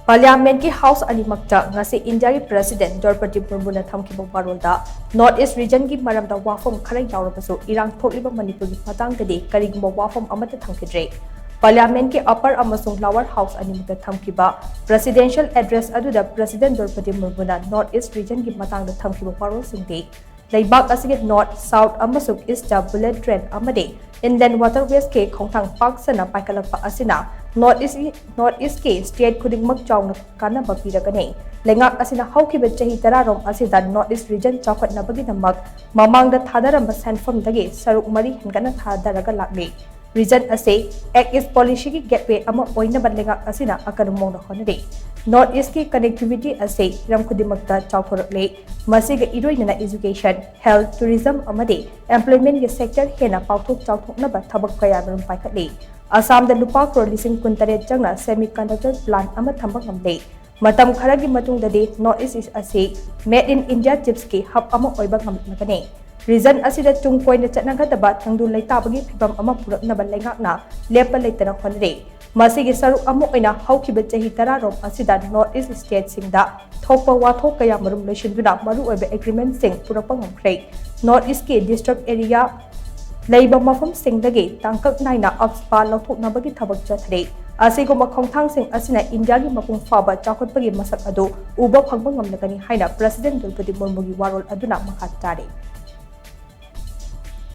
Parliament ki House animakta ngasi India ki President Draupadi Murmu na Thamkhidre Warolda North East region ki maramda Wapham khara Yaorabasu Irang thokliba Manipur ki matang dadi karigumba Wapham Amata Thamkhidre Parliament ki upper amasung lower house animakta Thamkhiba Presidential address aduda President Draupadi Murmu na North East region ki matang da Thamkhiba warol singdi Laibak asige North South amasung East da bullet train amade Inland waterways ke khongthang park sana paikalakpa asina North East ke state khudingmak chawna kana bapiragane lengak asina haukiba chahi tararom asida North East region chawkhatnabagi damak mamangda thadaramba sanfam dage saruk mari hengana thadaraga lakme region ase act is policy ki gateway ama oina badlengak asina akanumong na honade North East ki connectivity ase ram khudimakta chawkhorakle masiga iroina education health tourism amade employment ge sector hena pauthok chawthoknaba thabak kaya rum paikhatle Assam da lupa crore lising kuntare jangna semiconductor plant ama thambak ngamle matam khara gi matung da de North East ase made in India chips ki hub ama oiba ngamlakane region asida tungkoi na chatnagataba thangdu leitabagi phibam ama purakna balengakna lepa leitana khonre masigi saruk ama oina haukiba chahi tararom asida North East state singda thokpa wathok kaya marum loisinduna maru oiba agreement sing purakpa ngamkhre North East ke district area Labour mafam singdagi tangkak naina upspa lauthoknabagi thabak chathre asiguma khongthang sing asina India gi mapung faba chakotpagi masak adu uba phangba ngamlakani haina President Draupadi Murmu gi warol aduna makhat tare